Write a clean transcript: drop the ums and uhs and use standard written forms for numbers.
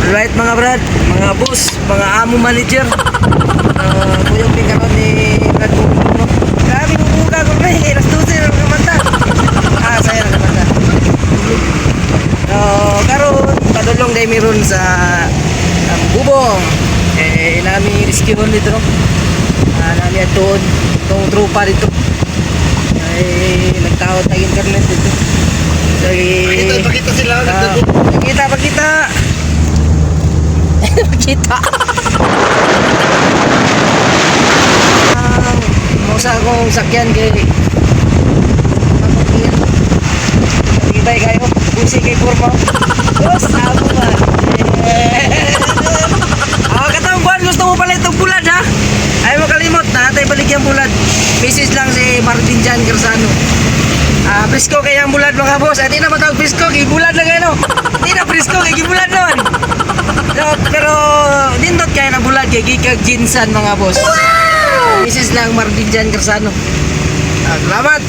Alright mga brad, mga boss, mga amo manager. Kuyong pingkaron ni Brad Bubong, no? Grabe bubuga ko na eh, alas 12 na nakamanta. Saya nakamanta. Karon, padulong dahil meron sa Bubong. Nami rescue dito, no? Nami atoon, itong trupa dito. Nagtawad na internet dito. Pakita sila. Pakita. Pakita. Mausa akong sakyan kay Ibay kayo. Pusi kay Purma. Diyos, amo man. Katang buwan, gusto mo pala itong bulad ha? Ayaw mo kalimot na, tayo baligyan bulad. Message lang si Martin Jan Garzano. Presko kaya ang bulad mga boss. Hindi na matawag presko, kay bulad lang ano. Hindi na presko, kay bulad naman. Pero dindot kaya na bulad kay Gikag Jinsan mga boss. Message lang Martin Jan Garzano. Salamat.